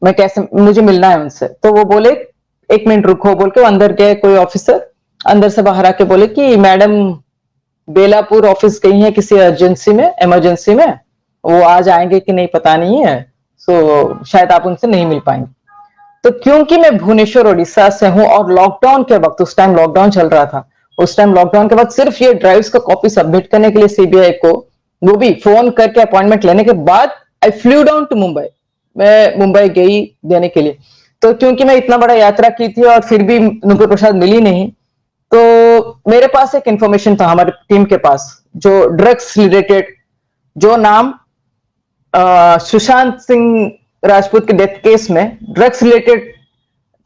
मैं कैसे, मुझे मिलना है उनसे। तो वो बोले 1 मिनट रुको बोल के वो अंदर गए, कोई ऑफिसर अंदर से बाहर आके बोले कि मैडम बेलापुर ऑफिस गई है किसी अर्जेंसी में, इमरजेंसी में, वो आज आएंगे कि नहीं पता नहीं है, सो शायद आप उनसे नहीं मिल पाएंगे। तो क्योंकि मैं भुवनेश्वर उड़ीसा से हूं और लॉकडाउन के वक्त, उस टाइम लॉकडाउन चल रहा था, उस टाइम लॉकडाउन के वक्त सिर्फ ये ड्राइव्स का कॉपी सबमिट करने के लिए सीबीआई को, वो भी फोन करके अपॉइंटमेंट लेने के बाद, eye flew down to Mumbai, मैं मुंबई गई देने के लिए। तो क्योंकि मैं इतना बड़ा यात्रा की थी और फिर भी नुपुर प्रसाद मिली नहीं, तो मेरे पास एक इंफॉर्मेशन था हमारी टीम के पास, जो ड्रग्स रिलेटेड, जो नाम सुशांत सिंह राजपूत के डेथ केस में ड्रग्स रिलेटेड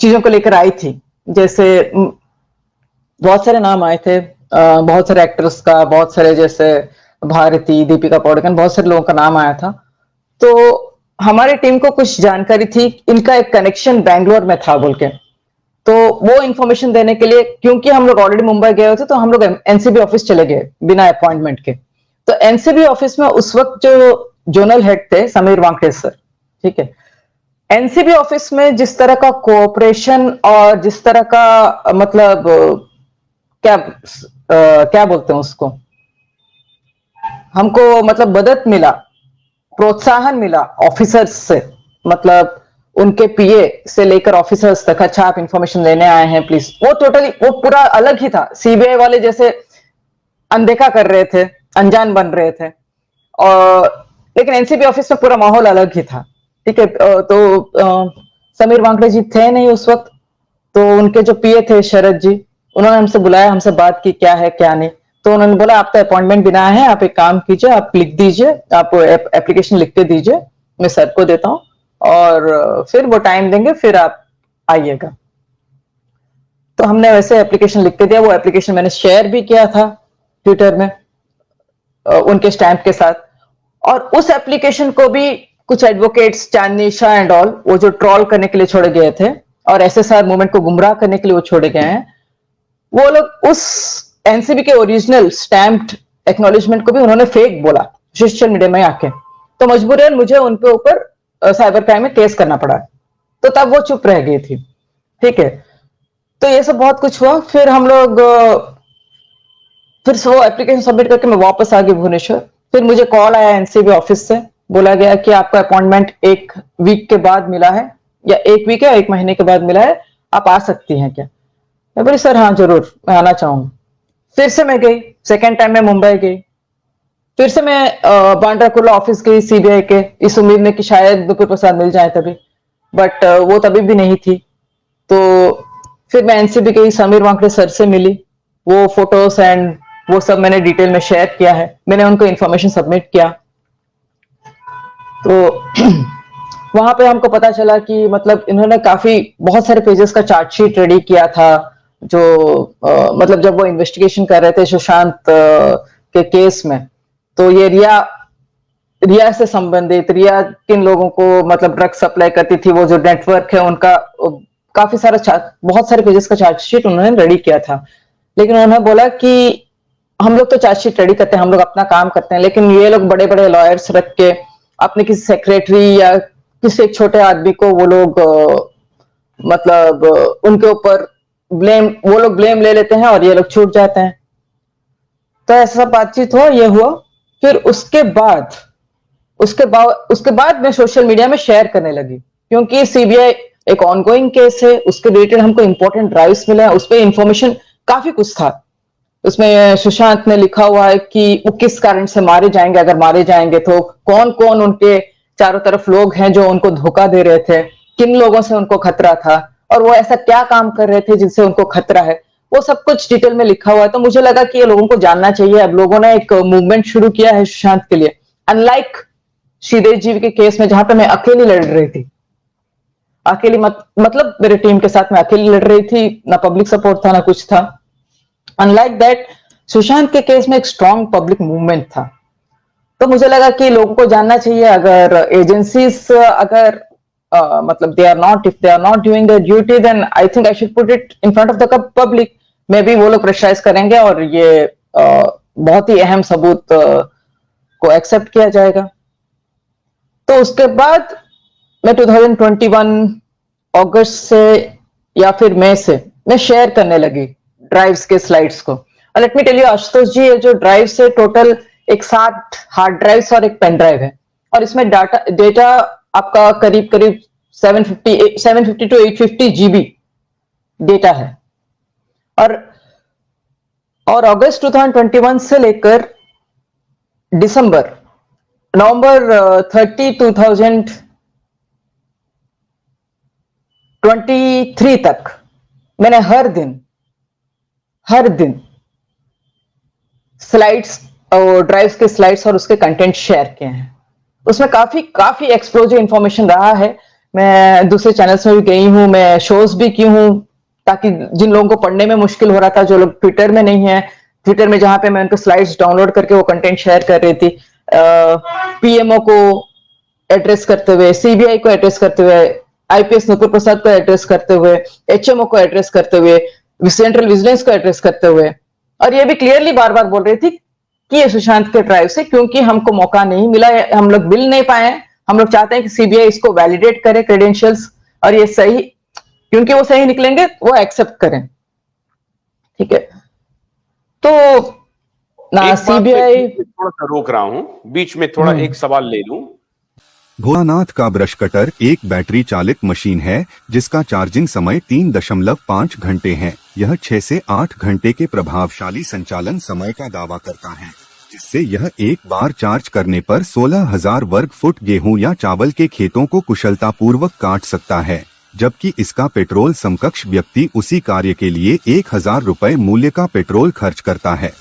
चीजों को लेकर आई थी। जैसे बहुत सारे नाम आए थे, बहुत सारे एक्टर्स का, बहुत सारे जैसे भारती, दीपिका पादुकोण, बहुत सारे लोगों का नाम आया था। तो हमारी टीम को कुछ जानकारी थी, इनका एक कनेक्शन बैंगलोर में था बोल के। तो वो इंफॉर्मेशन देने के लिए, क्योंकि हम लोग ऑलरेडी मुंबई गए थे, तो हम लोग एनसीबी ऑफिस चले गए बिना अपॉइंटमेंट के। तो एनसीबी ऑफिस में उस वक्त जो जोनल हेड थे समीर वांकड़े सर, ठीक है, एनसीबी ऑफिस में जिस तरह का कोऑपरेशन और जिस तरह का मतलब क्या बोलते हैं उसको, हमको मतलब मदद मिला, प्रोत्साहन मिला ऑफिसर्स से, मतलब उनके पीए से लेकर ऑफिसर्स तक, अच्छा आप इंफॉर्मेशन लेने आए हैं प्लीज, वो टोटली वो पूरा अलग ही था। सीबीआई वाले जैसे अनदेखा कर रहे थे, अनजान बन रहे थे, और लेकिन एनसीबी ऑफिस में पूरा माहौल अलग ही था, ठीक है। तो समीर वांकड़े जी थे नहीं उस वक्त, तो उनके जो पीए थे शरद जी, उन्होंने हमसे बुलाया, हमसे बात की क्या है क्या नहीं। तो उन्होंने बोला आप तो अपॉइंटमेंट बिना है, आप एक काम कीजिए, आप लिख दीजिए, आप एप्लीकेशन लिख के दीजिए, मैं सर को देता हूँ और फिर वो टाइम देंगे, फिर आप आइएगा। तो हमने वैसे एप्लीकेशन लिख के दिया, वो एप्लीकेशन मैंने शेयर भी किया था ट्विटर में उनके स्टैंप के साथ। और उस एप्लीकेशन को भी कुछ advocates, Chandni Shah and all, वो जो ट्रॉल करने के लिए छोड़े गए थे और एसएसआर मूवमेंट को गुमराह करने के लिए वो छोड़े गए हैं, वो लोग उस एनसीबी के ओरिजिनल स्टैम्प्ड एक्नॉलेजमेंट को भी उन्होंने फेक बोला सोशल मीडिया में आके। तो मजबूरन मुझे उनके ऊपर साइबर क्राइम में केस करना पड़ा, तो तब वो चुप रह गई थी, ठीक है। तो ये सब बहुत कुछ हुआ, फिर हम लोग फिर वो एप्लीकेशन सबमिट करके मैं वापस आ गई भुवनेश्वर। फिर मुझे कॉल आया एनसीबी ऑफिस से, बोला गया कि आपका अपॉइंटमेंट 1 वीक के बाद मिला है, या 1 वीक या 1 महीने के बाद मिला है, आप आ सकती हैं क्या? मैं बोली सर हाँ जरूर, मैं आना चाहूंगी। फिर से मैं गई, सेकेंड टाइम मैं मुंबई गई, फिर से मैं बांद्रा कुर्ला ऑफिस गई सीबीआई के, इस उम्मीद में कि शायद नुपुर प्रसाद मिल जाए तभी, बट वो तभी भी नहीं थी। तो फिर मैं एनसीबी गई, समीर वांकड़े सर से मिली, वो फोटोज एंड वो सब मैंने डिटेल में शेयर किया है, मैंने उनको इंफॉर्मेशन सबमिट किया। तो वहां पे हमको पता चला कि मतलब इन्होंने काफी बहुत सारे पेजेस का चार्जशीट रेडी किया था, जो मतलब जब वो इन्वेस्टिगेशन कर रहे थे सुशांत के केस में, तो ये रिया से संबंधित, रिया किन लोगों को मतलब ड्रग सप्लाई करती थी, वो जो नेटवर्क है उनका, काफी सारा बहुत सारे पेजेस का चार्जशीट उन्होंने रेडी किया था। लेकिन उन्होंने बोला कि हम लोग तो चार्जशीट रेडी करते हैं, हम लोग अपना काम करते हैं, लेकिन ये लोग बड़े बड़े लॉयर्स रख के अपने किसी सेक्रेटरी या किसी एक छोटे आदमी को वो लोग मतलब उनके ऊपर वो लोग ब्लेम ले लेते हैं और ये लोग छूट जाते हैं। तो ऐसा बातचीत हुआ, ये हुआ। फिर उसके बाद मैं सोशल मीडिया में शेयर करने लगी, क्योंकि सीबीआई एक ऑनगोइंग केस है, उसके रिलेटेड हमको इंपॉर्टेंट ड्राइव्स मिले हैं, उस पर इंफॉर्मेशन काफी कुछ था। उसमें सुशांत ने लिखा हुआ है कि वो किस कारण से मारे जाएंगे, अगर मारे जाएंगे तो कौन कौन उनके चारों तरफ लोग हैं जो उनको धोखा दे रहे थे, किन लोगों से उनको खतरा था, और वो ऐसा क्या काम कर रहे थे जिनसे उनको खतरा है, वो सब कुछ डिटेल में लिखा हुआ है। तो मुझे लगा कि ये लोगों को जानना चाहिए। अब लोगों ने एक मूवमेंट शुरू किया है सुशांत के लिए, अनलाइक श्रीदेव जी के केस में जहां पे मैं अकेली लड़ रही थी, अकेली मतलब मेरे टीम के साथ मैं अकेली लड़ रही थी, ना पब्लिक सपोर्ट था ना कुछ था। अनलाइक दैट सुशांत के केस में एक स्ट्रॉन्ग पब्लिक मूवमेंट था। तो मुझे लगा कि लोगों को जानना चाहिए, अगर एजेंसीज अगर मतलब if they are not doing their duty, then I think I should put it in front of the public. Maybe वो लोग प्रेशराइज करेंगे और ये बहुत ही अहम सबूत को एक्सेप्ट किया जाएगा। तो उसके बाद मैं 2021 अगस्त से या फिर मई से मैं शेयर करने लगी ड्राइव्स के स्लाइड्स को। और let me tell you Ashutosh ji, ये जो ड्राइव्स है टोटल एक 7 हार्ड ड्राइव्स और एक पेन ड्राइव है, और इसमें डेटा आपका करीब करीब 750 टू 850 जीबी डेटा है। और अगस्त 2021 से लेकर नवंबर 30, 2023 तक मैंने हर दिन स्लाइड्स और ड्राइव्स के स्लाइड्स और उसके कंटेंट शेयर किए हैं। उसमें काफी एक्सप्लोजिव इंफॉर्मेशन रहा है। मैं दूसरे चैनल्स में भी गई हूं, मैं शोज भी की हूं, ताकि जिन लोगों को पढ़ने में मुश्किल हो रहा था, जो लोग ट्विटर में नहीं है, ट्विटर में जहां पे मैं उनको स्लाइड्स डाउनलोड करके वो कंटेंट शेयर कर रही थी, पीएमओ को एड्रेस करते हुए, सीबीआई को एड्रेस करते हुए, आईपीएस नुपुर प्रसाद को एड्रेस करते हुए, एचएमओ को एड्रेस करते हुए, सेंट्रल विजिलेंस को एड्रेस करते हुए, और ये भी क्लियरली बार बार बोल रही थी कि ये सुशांत के ड्राइव से, क्योंकि हमको मौका नहीं मिला, हम लोग बिल नहीं पाए, हम लोग चाहते हैं कि सीबीआई इसको वैलिडेट करे क्रेडेंशियल्स, और ये सही, क्योंकि वो सही निकलेंगे वो एक्सेप्ट करें। ठीक है, तो ना सीबीआई, थोड़ा सा रोक रहा हूं, बीच में थोड़ा एक सवाल ले लूं। भोलानाथ का ब्रश कटर एक बैटरी चालित मशीन है जिसका चार्जिंग समय 3.5 घंटे है। यह 6 से 8 घंटे के प्रभावशाली संचालन समय का दावा करता है, जिससे यह एक बार चार्ज करने पर 16,000 वर्ग फुट गेहूं या चावल के खेतों को कुशलतापूर्वक काट सकता है, जबकि इसका पेट्रोल समकक्ष व्यक्ति उसी कार्य के लिए 1,000 रुपए मूल्य का पेट्रोल खर्च करता है।